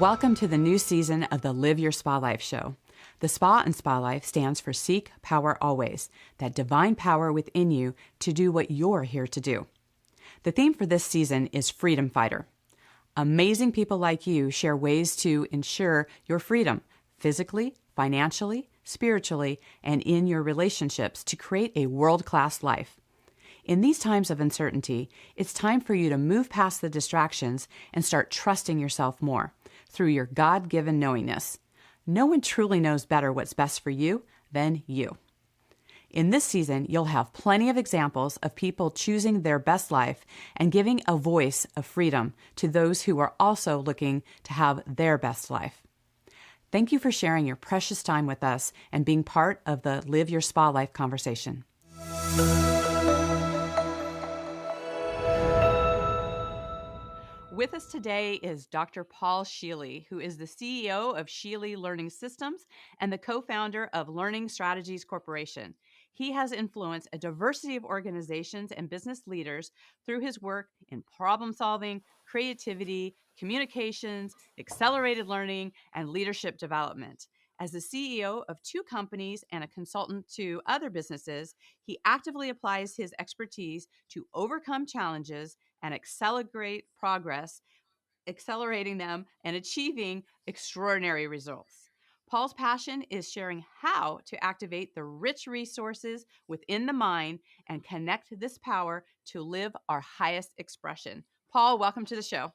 Welcome to the new season of the Live Your Spa Life show. The Spa in Spa Life stands for Seek Power Always, that divine power within you to do what you're here to do. The theme for this season is Freedom Fighter. Amazing people like you share ways to ensure your freedom, physically, financially, spiritually, and in your relationships to create a world-class life. In these times of uncertainty, it's time for you to move past the distractions and start trusting yourself more through your God-given knowingness. No one truly knows better what's best for you than you. In this season, you'll have plenty of examples of people choosing their best life and giving a voice of freedom to those who are also looking to have their best life. Thank you for sharing your precious time with us and being part of the Live Your Spa Life conversation. With us today is Dr. Paul Scheele, who is the CEO of Scheele Learning Systems and the co-founder of Learning Strategies Corporation. He has influenced a diversity of organizations and business leaders through his work in problem solving, creativity, communications, accelerated learning, and leadership development. As the CEO of 2 companies and a consultant to other businesses, he actively applies his expertise to overcome challenges and accelerate progress, accelerating them and achieving extraordinary results. Paul's passion is sharing how to activate the rich resources within the mind and connect this power to live our highest expression. Paul, welcome to the show.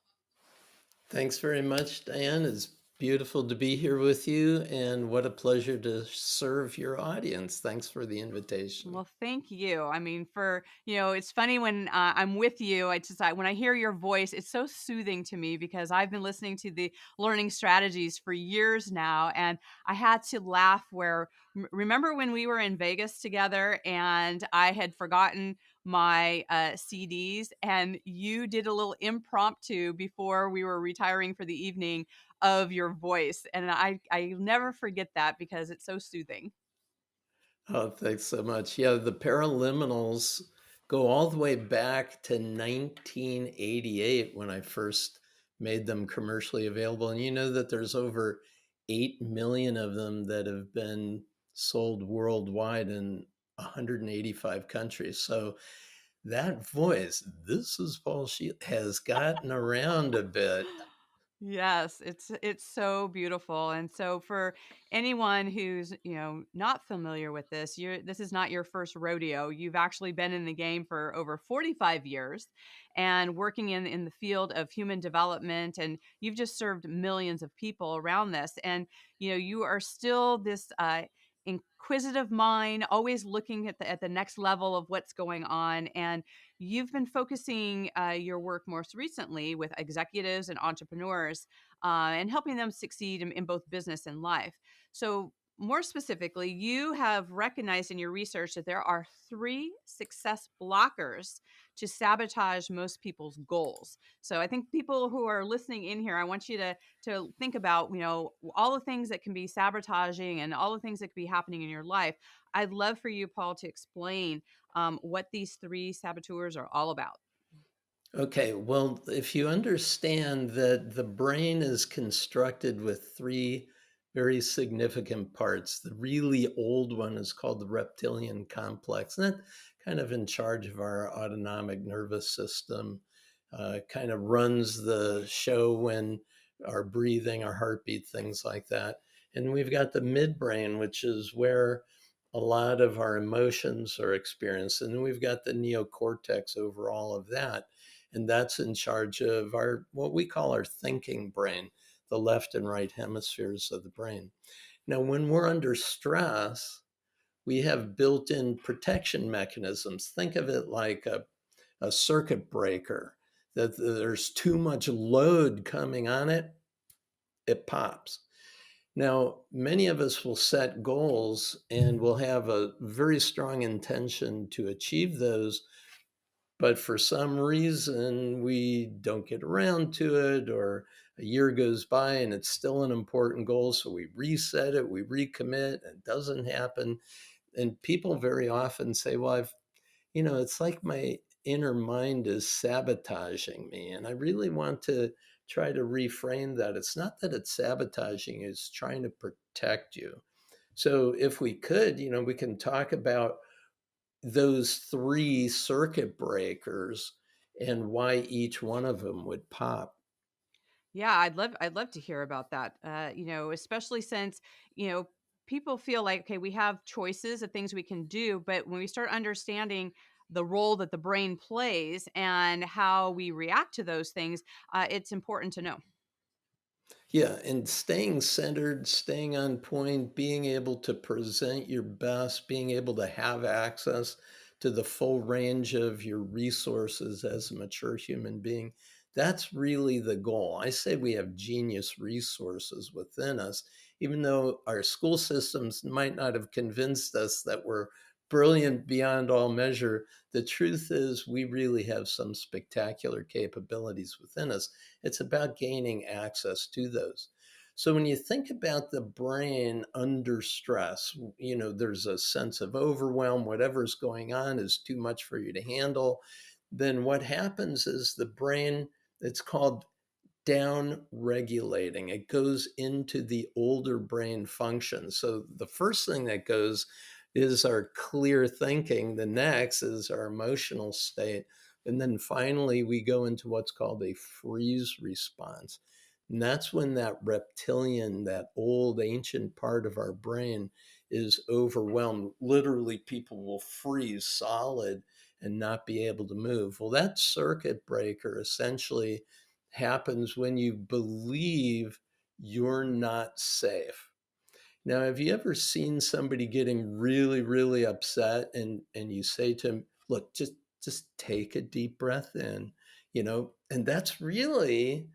Thanks very much, Diane. It's beautiful to be here with you, and what a pleasure to serve your audience. Thanks for the invitation. Well, thank you. I mean, it's funny when I'm with you, when I hear your voice, it's so soothing to me because I've been listening to the learning strategies for years now. And I had to laugh remember when we were in Vegas together and I had forgotten my CDs and you did a little impromptu before we were retiring for the evening of your voice. And I never forget that because it's so soothing. Oh, thanks so much. Yeah, the Paraliminals go all the way back to 1988 when I first made them commercially available. And you know that there's over 8 million of them that have been sold worldwide in 185 countries. So that voice, this is Paul Scheele, has gotten around a bit. Yes, it's so beautiful. And so for anyone who's, not familiar with this is not your first rodeo. You've actually been in the game for over 45 years and working in the field of human development, and you've just served millions of people around this. And you are still this inquisitive mind, always looking at the next level of what's going on. And you've been focusing your work most recently with executives and entrepreneurs and helping them succeed in both business and life. So, more specifically, you have recognized in your research that there are 3 success blockers to sabotage most people's goals. So, I think people who are listening in here, I want you to think about, all the things that can be sabotaging and all the things that could be happening in your life. I'd love for you, Paul, to explain what these 3 saboteurs are all about. Okay, well, if you understand that the brain is constructed with 3 very significant parts, the really old one is called the reptilian complex, and that's kind of in charge of our autonomic nervous system, kind of runs the show when our breathing, our heartbeat, things like that. And we've got the midbrain, which is where a lot of our emotions are experienced. And then we've got the neocortex over all of that. And that's in charge of our what we call our thinking brain, the left and right hemispheres of the brain. Now, when we're under stress, we have built-in protection mechanisms. Think of it like a circuit breaker, that there's too much load coming on it, it pops. Now, many of us will set goals and will have a very strong intention to achieve those, but for some reason we don't get around to it, or a year goes by and it's still an important goal, so we reset it, we recommit, and it doesn't happen. And people very often say, well, it's like my inner mind is sabotaging me. And I really want to try to reframe that. It's not that it's sabotaging, it's trying to protect you. So if we could, we can talk about those three circuit breakers and why each one of them would pop. Yeah, I'd love to hear about that. Especially since, you know, people feel like, okay, we have choices of things we can do, but when we start understanding the role that the brain plays and how we react to those things, it's important to know. Yeah, and staying centered, staying on point, being able to present your best, being able to have access to the full range of your resources as a mature human being. That's really the goal. I say we have genius resources within us, even though our school systems might not have convinced us that we're brilliant beyond all measure. The truth is, we really have some spectacular capabilities within us. It's about gaining access to those. So when you think about the brain under stress, there's a sense of overwhelm, whatever's going on is too much for you to handle. Then what happens is the brain, it's called down regulating. It goes into the older brain function. So the first thing that goes is our clear thinking. The next is our emotional state. And then finally, we go into what's called a freeze response. And that's when that reptilian, that old ancient part of our brain is overwhelmed. Literally, people will freeze solid and not be able to move. Well, that circuit breaker essentially happens when you believe you're not safe. Now, have you ever seen somebody getting really, really upset and you say to them, look, just take a deep breath in, and that's really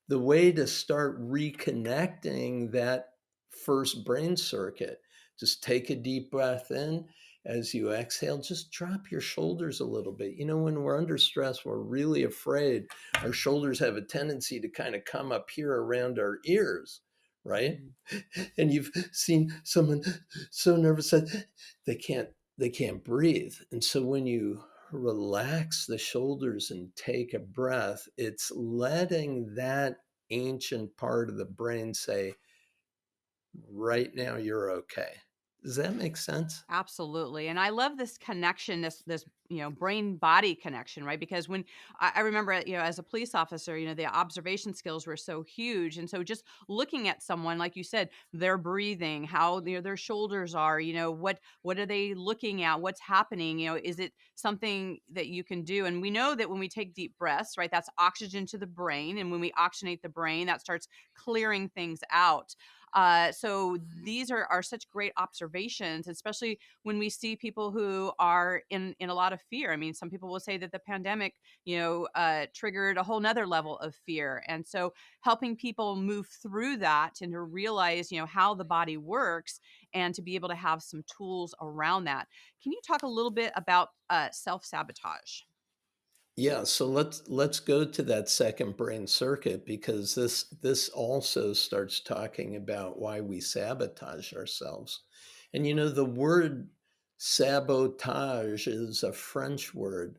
the way to start reconnecting that first brain circuit. Just take a deep breath in. As you exhale, just drop your shoulders a little bit. When we're under stress, we're really afraid. Our shoulders have a tendency to kind of come up here around our ears, right? Mhm. And you've seen someone so nervous that they can't breathe. And so when you relax the shoulders and take a breath, it's letting that ancient part of the brain say, right now you're okay. Does that make sense? Absolutely. And I love this connection, this brain body connection, right? Because when I remember, as a police officer, the observation skills were so huge. And so just looking at someone, like you said, their breathing, how their shoulders are, what are they looking at? What's happening? Is it something that you can do? And we know that when we take deep breaths, right, that's oxygen to the brain. And when we oxygenate the brain, that starts clearing things out. So these are such great observations, especially when we see people who are in a lot of fear. I mean, some people will say that the pandemic, triggered a whole nother level of fear, and so helping people move through that and to realize, how the body works, and to be able to have some tools around that. Can you talk a little bit about self sabotage? Yeah, so let's go to that second brain circuit because this also starts talking about why we sabotage ourselves. And the word sabotage is a French word.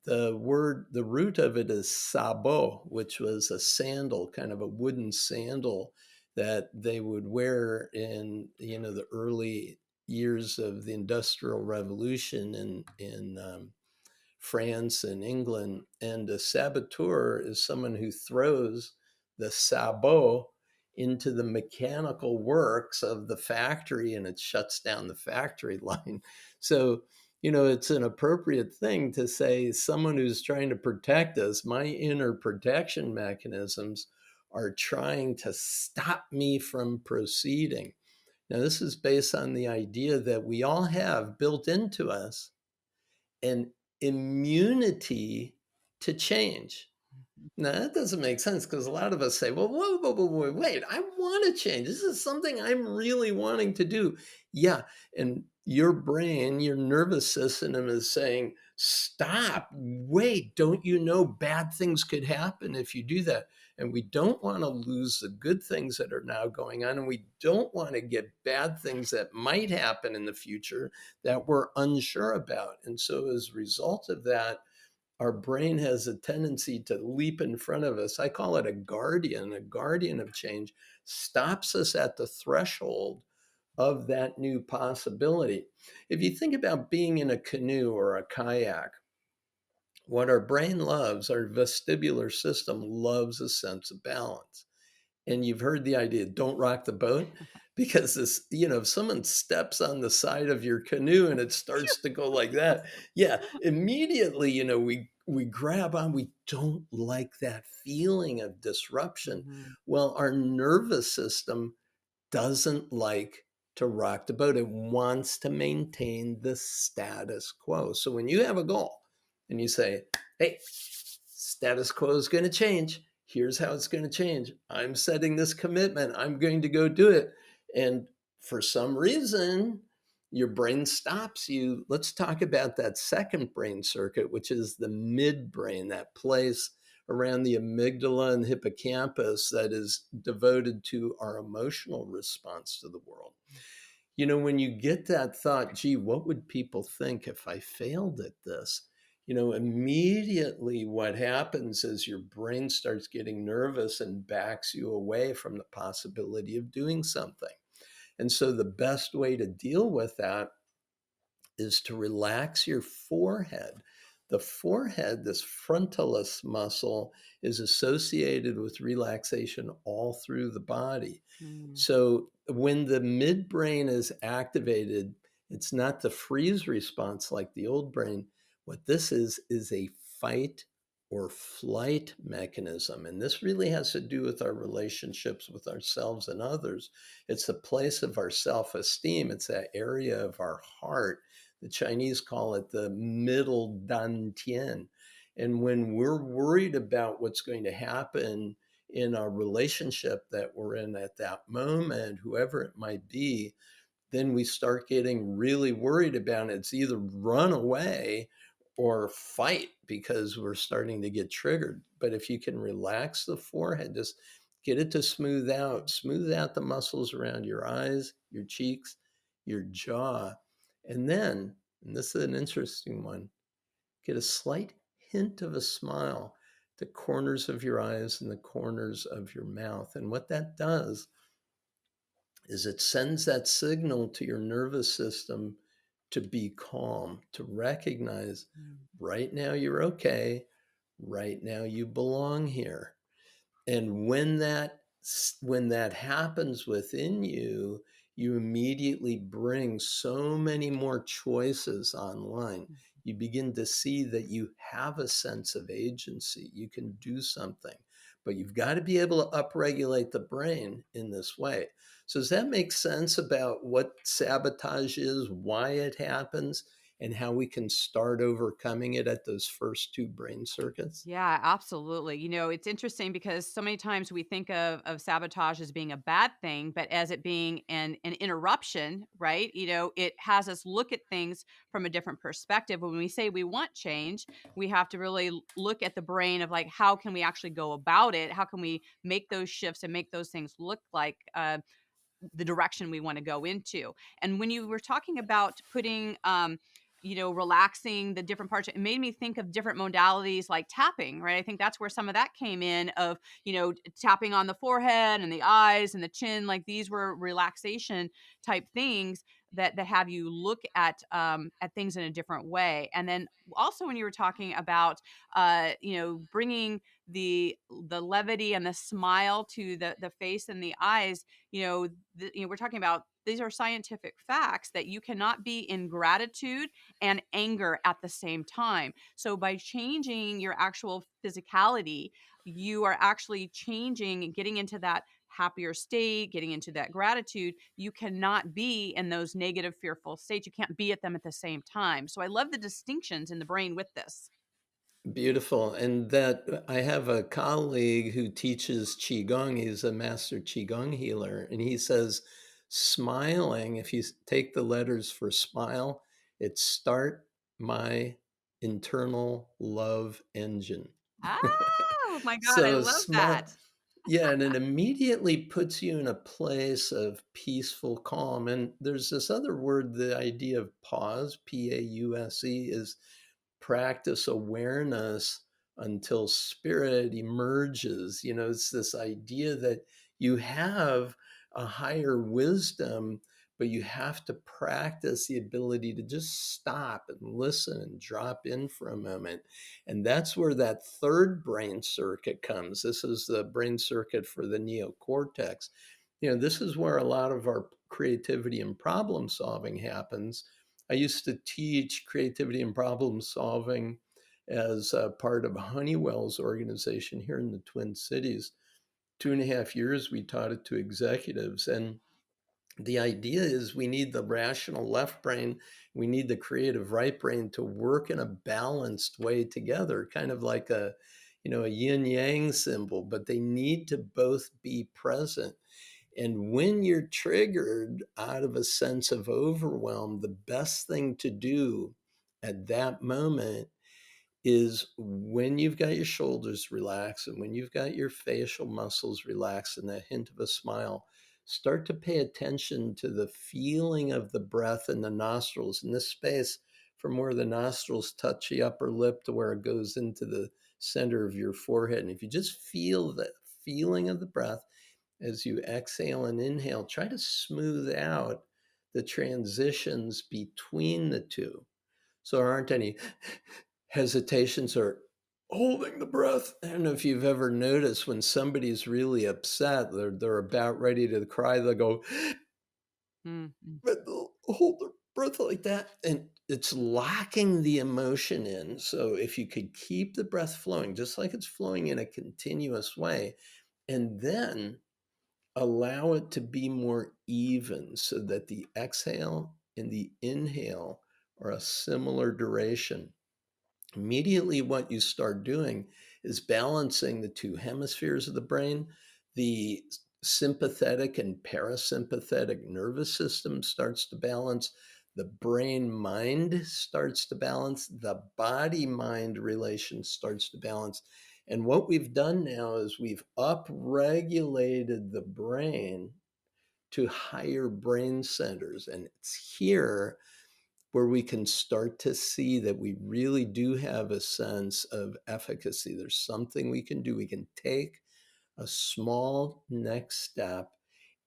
The root of it is sabot, which was a sandal, kind of a wooden sandal that they would wear in the early years of the Industrial Revolution in France and England. And a saboteur is someone who throws the sabot into the mechanical works of the factory and it shuts down the factory line. So, it's an appropriate thing to say someone who's trying to protect us, my inner protection mechanisms are trying to stop me from proceeding. Now, this is based on the idea that we all have built into us an immunity to change. Now, that doesn't make sense because a lot of us say, well, whoa, whoa, whoa, whoa, wait, I want to change. This is something I'm really wanting to do. Yeah. And your brain, your nervous system is saying, stop, wait, don't you know bad things could happen if you do that? And we don't want to lose the good things that are now going on. And we don't want to get bad things that might happen in the future that we're unsure about. And so, as a result of that, our brain has a tendency to leap in front of us. I call it a guardian of change, stops us at the threshold of that new possibility. If you think about being in a canoe or a kayak, what our brain loves, our vestibular system loves a sense of balance. And you've heard the idea, don't rock the boat, because this, if someone steps on the side of your canoe and it starts to go like that, yeah, immediately, we grab on, we don't like that feeling of disruption. Mhm. Well, our nervous system doesn't like to rock the boat. It wants to maintain the status quo. So when you have a goal and you say, hey, status quo is going to change. Here's how it's going to change. I'm setting this commitment. I'm going to go do it. And for some reason, your brain stops you. Let's talk about that second brain circuit, which is the midbrain, that place around the amygdala and hippocampus that is devoted to our emotional response to the world. When you get that thought, gee, what would people think if I failed at this? Immediately what happens is your brain starts getting nervous and backs you away from the possibility of doing something. And so the best way to deal with that is to relax your forehead. The forehead, this frontalis muscle, is associated with relaxation all through the body. Mm. So when the midbrain is activated, it's not the freeze response like the old brain. What this is a fight or flight mechanism. And this really has to do with our relationships with ourselves and others. It's the place of our self-esteem. It's that area of our heart. The Chinese call it the middle dantian. And when we're worried about what's going to happen in our relationship that we're in at that moment, whoever it might be, then we start getting really worried about it. It's either run away or fight because we're starting to get triggered. But if you can relax the forehead, just get it to smooth out the muscles around your eyes, your cheeks, your jaw. And then, and this is an interesting one, get a slight hint of a smile, the corners of your eyes and the corners of your mouth. And what that does is it sends that signal to your nervous system to be calm, to recognize Mm. right now you're okay, right now you belong here. And when that happens within you, you immediately bring so many more choices online. You begin to see that you have a sense of agency. You can do something, but you've got to be able to upregulate the brain in this way. So does that make sense about what sabotage is, why it happens, and how we can start overcoming it at those first two brain circuits? Yeah, absolutely. It's interesting because so many times we think of sabotage as being a bad thing, but as it being an interruption, right? It has us look at things from a different perspective. When we say we want change, we have to really look at the brain of like, how can we actually go about it? How can we make those shifts and make those things look like the direction we want to go into. And when you were talking about putting relaxing the different parts, it made me think of different modalities like tapping, right? I think that's where some of that came in of, tapping on the forehead and the eyes and the chin, like these were relaxation type things that have you look at things in a different way. And then also when you were talking about bringing the levity and the smile to the face and the eyes, we're talking about, these are scientific facts that you cannot be in gratitude and anger at the same time. So by changing your actual physicality, you are actually changing and getting into that happier state, getting into that gratitude. You cannot be in those negative, fearful states. You can't be at them at the same time. So I love the distinctions in the brain with this. Beautiful. And that I have a colleague who teaches Qigong. He's a master Qigong healer. And he says, smiling, if you take the letters for smile, it's start my internal love engine. Oh my God, I So love smile, that. yeah, and it immediately puts you in a place of peaceful calm. And there's this other word, the idea of pause, Pause, is practice awareness until spirit emerges. It's this idea that you have a higher wisdom, but you have to practice the ability to just stop and listen and drop in for a moment. And that's where that third brain circuit comes. This is the brain circuit for the neocortex. This is where a lot of our creativity and problem solving happens. I used to teach creativity and problem solving as a part of Honeywell's organization here in the Twin Cities. 2.5 years we taught it to executives. And the idea is we need the rational left brain, we need the creative right brain to work in a balanced way together, kind of like a yin yang symbol, but they need to both be present. And when you're triggered out of a sense of overwhelm, the best thing to do at that moment is, when you've got your shoulders relaxed and when you've got your facial muscles relaxed and that hint of a smile, start to pay attention to the feeling of the breath in the nostrils, in this space from where the nostrils touch the upper lip to where it goes into the center of your forehead. And if you just feel the feeling of the breath as you exhale and inhale, try to smooth out the transitions between the two. So there aren't any hesitations or holding the breath. I don't know if you've ever noticed when somebody's really upset, they're about ready to cry, they'll go, Mm. but they'll hold their breath like that. And it's locking the emotion in. So if you could keep the breath flowing, just like it's flowing in a continuous way, and then allow it to be more even so that the exhale and the inhale are a similar duration. Immediately, what you start doing is balancing the two hemispheres of the brain. The sympathetic and parasympathetic nervous system starts to balance. The brain mind starts to balance. The body mind relation starts to balance. And what we've done now is we've upregulated the brain to higher brain centers. And it's here where we can start to see that we really do have a sense of efficacy. There's something we can do. We can take a small next step,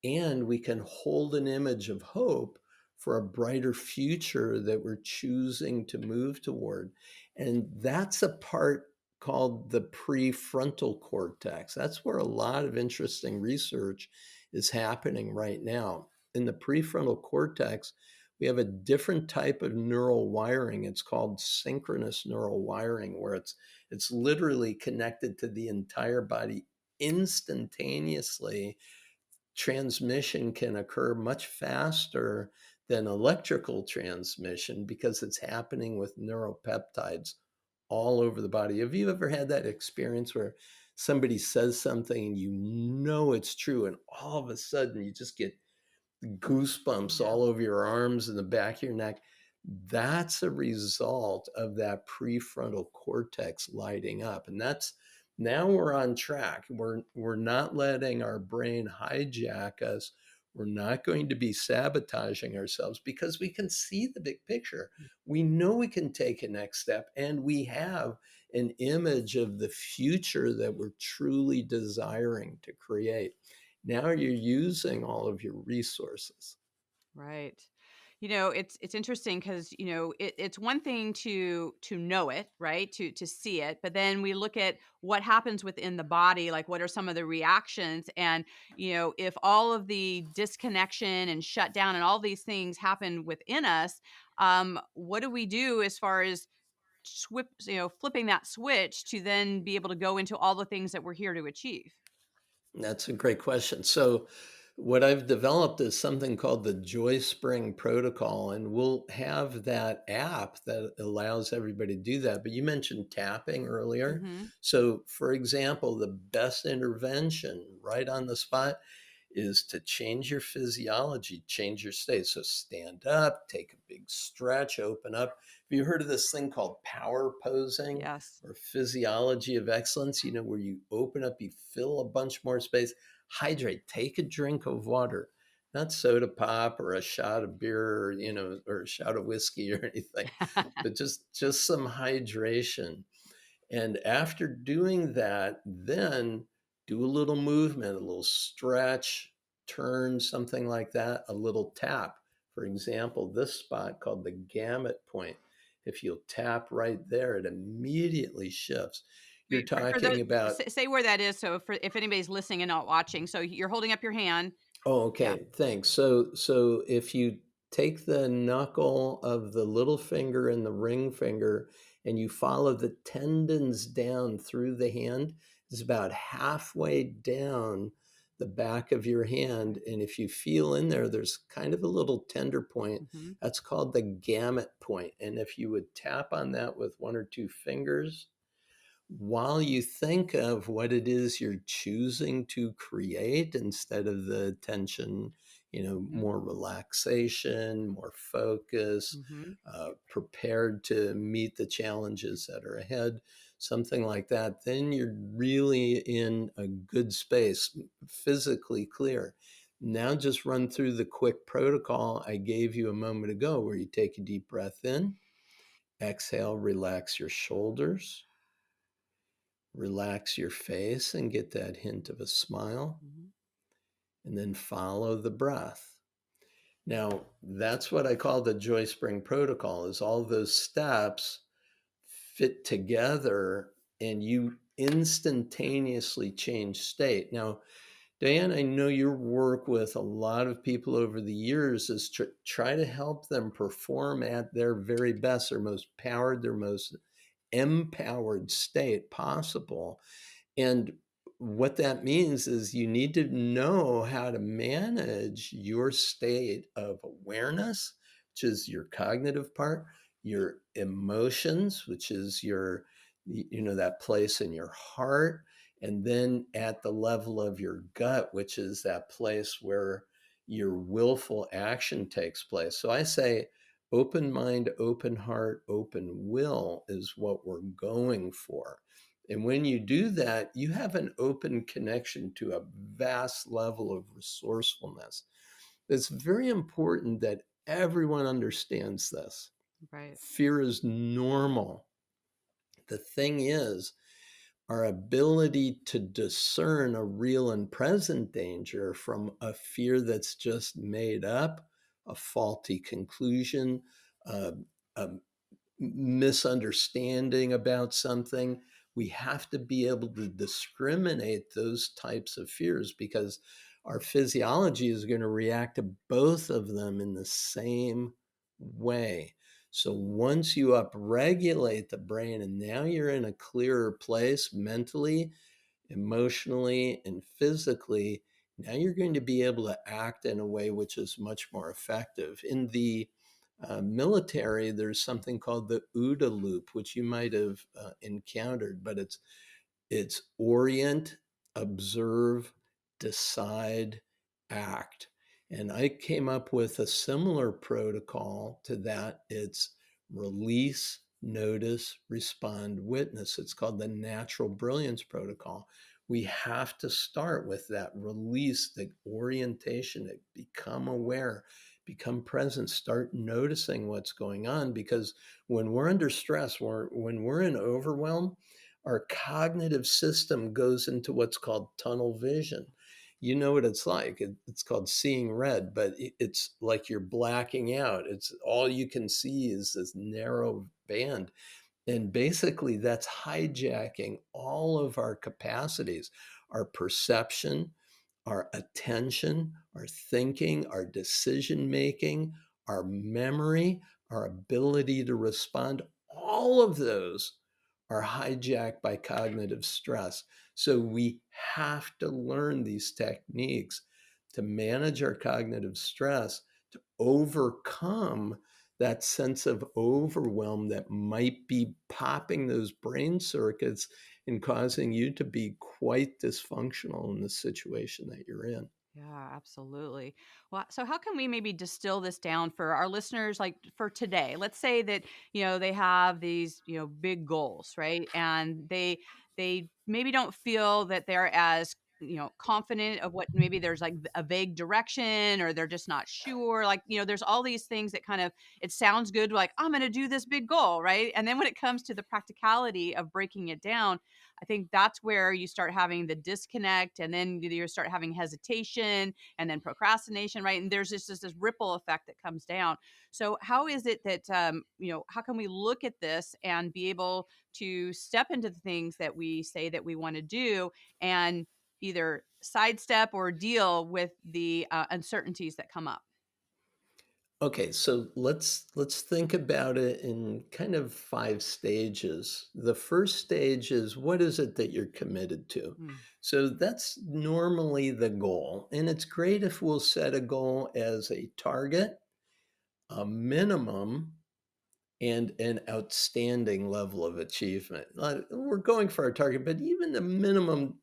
and we can hold an image of hope for a brighter future that we're choosing to move toward. And that's a part called the prefrontal cortex. That's where a lot of interesting research is happening right now. In the prefrontal cortex, we have a different type of neural wiring. It's called synchronous neural wiring, where it's literally connected to the entire body instantaneously. Transmission can occur much faster than electrical transmission because it's happening with neuropeptides all over the body. Have you ever had that experience where somebody says something and you know it's true, and all of a sudden you just get goosebumps Yeah. all over your arms and the back of your neck? That's a result of that prefrontal cortex lighting up. And that's, now we're on track. We're not letting our brain hijack us. We're not going to be sabotaging ourselves because we can see the big picture. We know we can take a next step, and we have an image of the future that we're truly desiring to create. Now you're using all of your resources. Right. It's interesting because it's one thing to know it, right? To see it, but then we look at what happens within the body, like what are some of the reactions, and if all of the disconnection and shutdown and all these things happen within us, what do we do as far as flipping that switch to then be able to go into all the things that we're here to achieve? That's a great question. So, what I've developed is something called the Joy Spring Protocol, and we'll have that app that allows everybody to do that. But you mentioned tapping earlier. Hmm. So, for example, the best intervention right on the spot is to change your physiology, change your state. So, stand up, take a big stretch, open up. Have you heard of this thing called power posing Yes. or physiology of excellence? Where you open up, you fill a bunch more space, hydrate, take a drink of water. not soda pop or a shot of beer or, or a shot of whiskey or anything, but just some hydration. And after doing that, then do a little movement, a little stretch, turn, something like that, a little tap. For example, this spot called the gamut point. If you'll tap right there, it immediately shifts. You're Wait, for those talking about. say where that is, so for if anybody's listening and not watching. So you're holding up your hand. Oh, Yeah. okay. Thanks. So if you take the knuckle of the little finger and the ring finger and you follow the tendons down through the hand, it's about halfway down the back of your hand. And if you feel in there, there's kind of a little tender point. Mhm. That's called the gamut point. And if you would tap on that with one or two fingers, while you think of what it is you're choosing to create instead of the tension, Mhm. more relaxation, more focus, Mhm. prepared to meet the challenges that are ahead, something like that, then you're really in a good space, physically clear. Now just run through the quick protocol I gave you a moment ago, where you take a deep breath in, exhale, relax your shoulders. Relax your face and get that hint of a smile, Mhm. and then follow the breath. Now, that's what I call the joy spring protocol, is all those steps fit together and you instantaneously change state. Now, Diane, I know your work with a lot of people over the years is to try to help them perform at their very best, their most powered, their most empowered state possible. And what that means is you need to know how to manage your state of awareness, which is your cognitive part, your emotions, which is that place in your heart, and then at the level of your gut, which is that place where your willful action takes place. So I say open mind, open heart, open will is what we're going for. And when you do that, you have an open connection to a vast level of resourcefulness. It's very important that everyone understands this. Right. Fear is normal. The thing is, our ability to discern a real and present danger from a fear that's just made up, a faulty conclusion, uh, a misunderstanding about something. We have to be able to discriminate those types of fears, because our physiology is going to react to both of them in the same way. So once you upregulate the brain and now you're in a clearer place mentally, emotionally, and physically, now you're going to be able to act in a way which is much more effective. In the military, there's something called the OODA loop, which you might have encountered, but it's orient, observe, decide, act. And I came up with a similar protocol to that. It's release, notice, respond, witness. It's called the natural brilliance protocol. We have to start with that release, the orientation, to become aware, become present, start noticing what's going on. Because when we're under stress, when we're in overwhelm, our cognitive system goes into what's called tunnel vision. You know what it's like. It's called seeing red, but it's like you're blacking out. It's all you can see is this narrow band. And basically, that's hijacking all of our capacities, our perception, our attention, our thinking, our decision making, our memory, our ability to respond. All of those are hijacked by cognitive stress. So we have to learn these techniques to manage our cognitive stress, to overcome that sense of overwhelm that might be popping those brain circuits and causing you to be quite dysfunctional in the situation that you're in. Yeah, absolutely. Well, so how can we maybe distill this down for our listeners, like for today? Let's say that, they have these, big goals, right? And they maybe don't feel that they're as confident of what, maybe there's like a vague direction, or they're just not sure. Like, there's all these things that kind of, it sounds good, like, I'm going to do this big goal, right? And then when it comes to the practicality of breaking it down, I think that's where you start having the disconnect, and then you start having hesitation, and then procrastination, right? And there's just this ripple effect that comes down. So how is it that, how can we look at this and be able to step into the things that we say that we want to do, and either sidestep or deal with the uncertainties that come up? Okay, so let's think about it in kind of 5 stages. The first stage is, what is it that you're committed to? Mm, So that's normally the goal. And it's great if we'll set a goal as a target, a minimum, and an outstanding level of achievement. We're going for our target, but even the minimum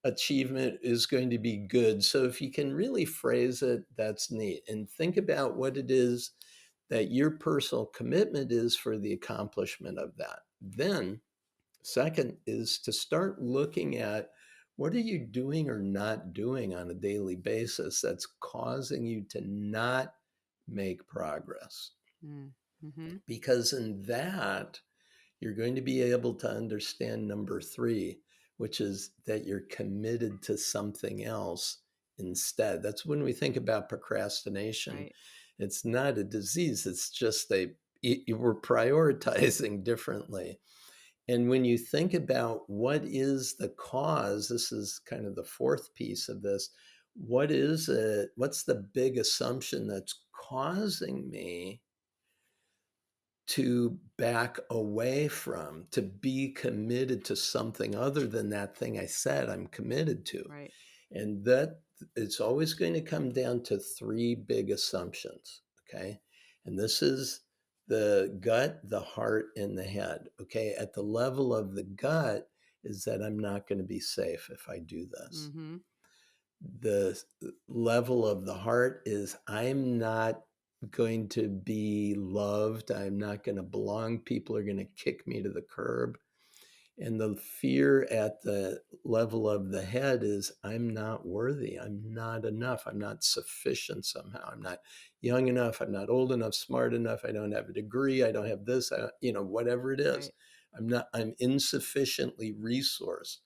achievement is going to be good. So if you can really phrase it, that's neat. And think about what it is that your personal commitment is for the accomplishment of that. Then, second is to start looking at, what are you doing or not doing on a daily basis that's causing you to not make progress? mm, mhm. Because in that, you're going to be able to understand number 3, which is that you're committed to something else instead. That's when we think about procrastination. Right. It's not a disease, it's just we're prioritizing differently. And when you think about what is the cause, this is kind of the fourth piece of this. What is it? What's the big assumption that's causing me to back away from, to be committed to something other than that thing I said I'm committed to? Right. And that, it's always going to come down to 3 big assumptions. Okay. And this is the gut, the heart, and the head. Okay. At the level of the gut is that I'm not going to be safe if I do this. Mhm. The level of the heart is, I'm not going to be loved. I'm not going to belong. People are going to kick me to the curb. And the fear at the level of the head is, I'm not worthy. I'm not enough. I'm not sufficient somehow. I'm not young enough. I'm not old enough, smart enough. I don't have a degree. I don't have this. Whatever it is, Right. I'm insufficiently resourced.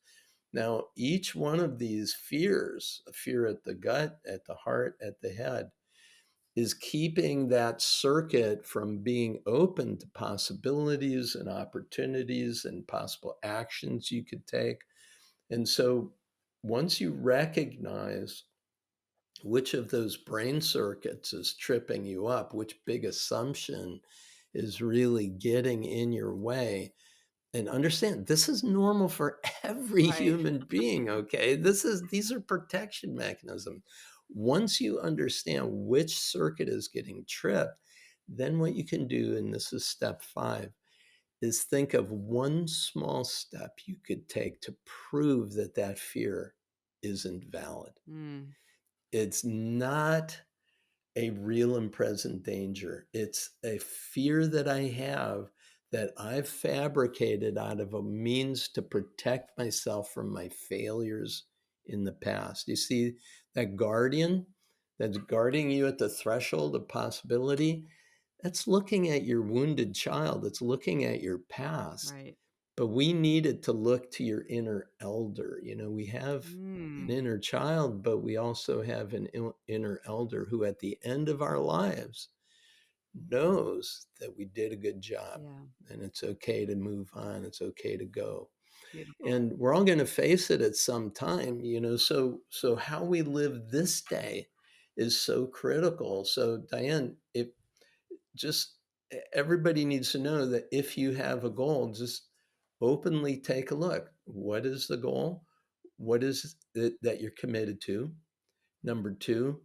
Now, each one of these fears, a fear at the gut, at the heart, at the head, is keeping that circuit from being open to possibilities and opportunities and possible actions you could take. And so once you recognize which of those brain circuits is tripping you up, which big assumption is really getting in your way, and understand, this is normal for every Right. human being. Okay, these are protection mechanisms. Once you understand which circuit is getting tripped, then what you can do, and this is step 5, is think of one small step you could take to prove that that fear isn't valid. Mm. It's not a real and present danger. It's a fear that I have, that I've fabricated out of a means to protect myself from my failures in the past. You see, that guardian that's guarding you at the threshold of possibility, that's looking at your wounded child, it's looking at your past. Right. But we needed to look to your inner elder. We have an Mm. inner child, but we also have an inner elder who, at the end of our lives, knows that we did a good job, Yeah. and it's okay to move on. It's okay to go. Beautiful. And we're all going to face it at some time. So how we live this day is so critical. So Diane, if just everybody needs to know that if you have a goal, just openly take a look. What is the goal? What is it that you're committed to? Number 2,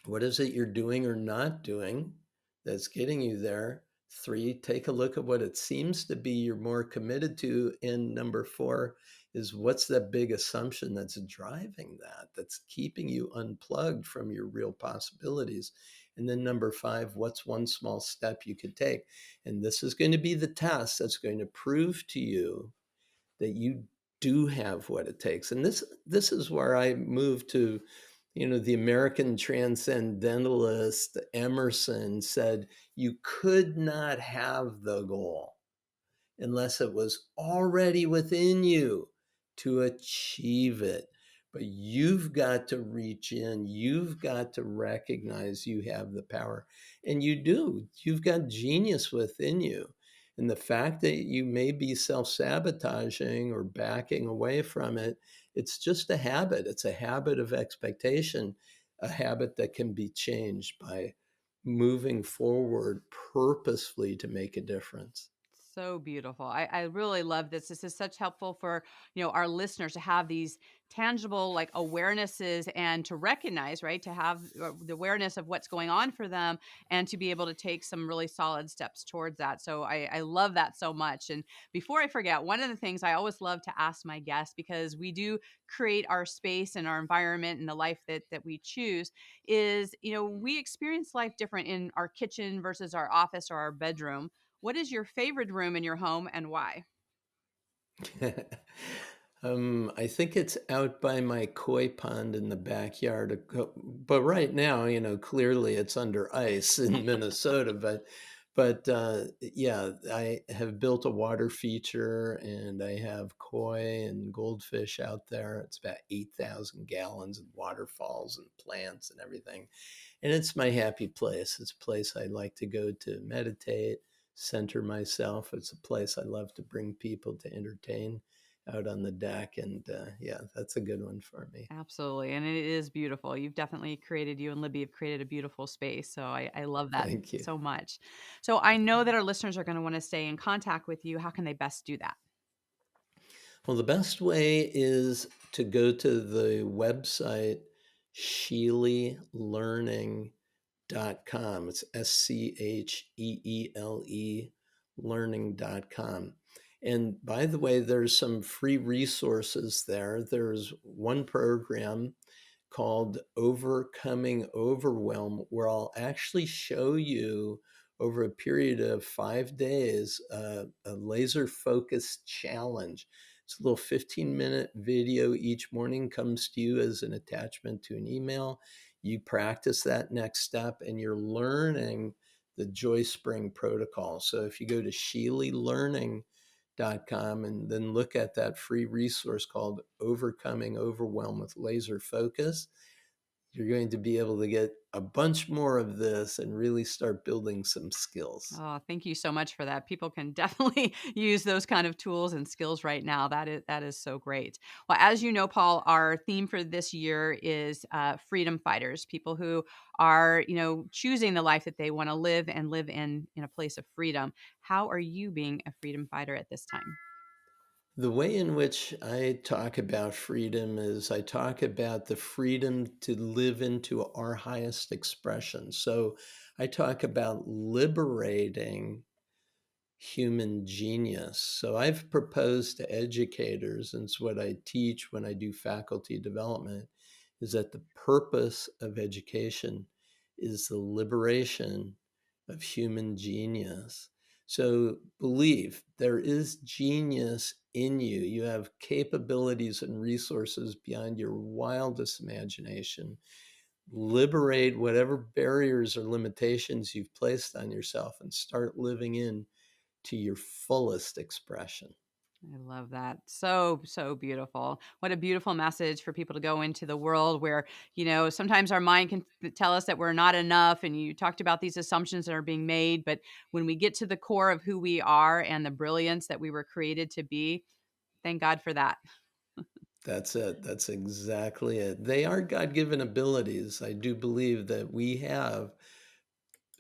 what is it you're doing or not doing that's getting you there? 3, take a look at what it seems to be you're more committed to. And number 4 is, what's that big assumption that's driving that, that's keeping you unplugged from your real possibilities? And then number 5, what's one small step you could take? And this is going to be the test that's going to prove to you that you do have what it takes. And this is where I moved to, the American transcendentalist Emerson said you could not have the goal unless it was already within you to achieve it. But you've got to reach in, you've got to recognize you have the power. And you do, you've got genius within you. And the fact that you may be self sabotaging or backing away from it, it's just a habit. It's a habit of expectation, a habit that can be changed by moving forward purposefully to make a difference. So beautiful. I really love this. This is such helpful for, our listeners to have these tangible like awarenesses and to recognize, right? To have the awareness of what's going on for them and to be able to take some really solid steps towards that. So I love that so much. And before I forget, one of the things I always love to ask my guests, because we do create our space and our environment and the life that we choose, is, we experience life different in our kitchen versus our office or our bedroom. What is your favorite room in your home and why? I think it's out by my koi pond in the backyard. But right now, clearly it's under ice in Minnesota. But yeah, I have built a water feature, and I have koi and goldfish out there. It's about 8,000 gallons of waterfalls and plants and everything. And it's my happy place. It's a place I like to go to meditate, center myself. It's a place I love to bring people to entertain out on the deck. And yeah, that's a good one for me. Absolutely. And it is beautiful. You've definitely created, you and Libby have created a beautiful space. So I love that Thank you. so much. So I know that our listeners are going to want to stay in contact with you. How can they best do that? Well, the best way is to go to the website ScheeleLearning.com. It's SCHEELE learning.com. And by the way, there's some free resources there. There's one program called Overcoming Overwhelm, where I'll actually show you over a period of 5 days a laser focused challenge. It's a little 15-minute video each morning, comes to you as an attachment to an email. You practice that next step, and you're learning the Joy Spring protocol. So if you go to ScheeleLearning.com and then look at that free resource called Overcoming Overwhelm with Laser Focus, you're going to be able to get a bunch more of this and really start building some skills. Oh, thank you so much for that. People can definitely use those kind of tools and skills right now. That is so great. Well, as you know, Paul, our theme for this year is freedom fighters, people who are, choosing the life that they want to live and live in a place of freedom. How are you being a freedom fighter at this time? The way in which I talk about freedom is I talk about the freedom to live into our highest expression. So I talk about liberating human genius. So I've proposed to educators, and it's what I teach when I do faculty development, is that the purpose of education is the liberation of human genius. So believe there is genius in you. You have capabilities and resources beyond your wildest imagination. Liberate whatever barriers or limitations you've placed on yourself and start living in to your fullest expression. I love that. So, so beautiful. What a beautiful message for people to go into the world where, sometimes our mind can tell us that we're not enough. And you talked about these assumptions that are being made. But when we get to the core of who we are and the brilliance that we were created to be, thank God for that. That's it. That's exactly it. They are God given abilities. I do believe that we have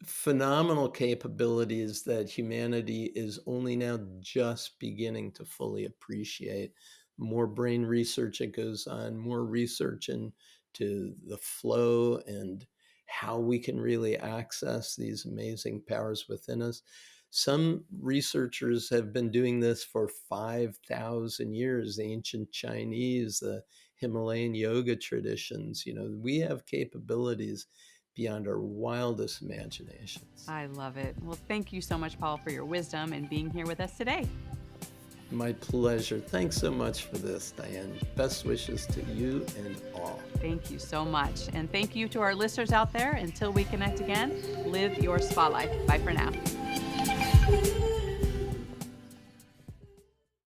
phenomenal capabilities that humanity is only now just beginning to fully appreciate. More brain research that goes on, more research into the flow and how we can really access these amazing powers within us. Some researchers have been doing this for 5,000 years, the ancient Chinese, the Himalayan yoga traditions. We have capabilities beyond our wildest imaginations. I love it. Well, thank you so much, Paul, for your wisdom and being here with us today. My pleasure. Thanks so much for this, Diane. Best wishes to you and all. Thank you so much. And thank you to our listeners out there. Until we connect again, live your spa life. Bye for now.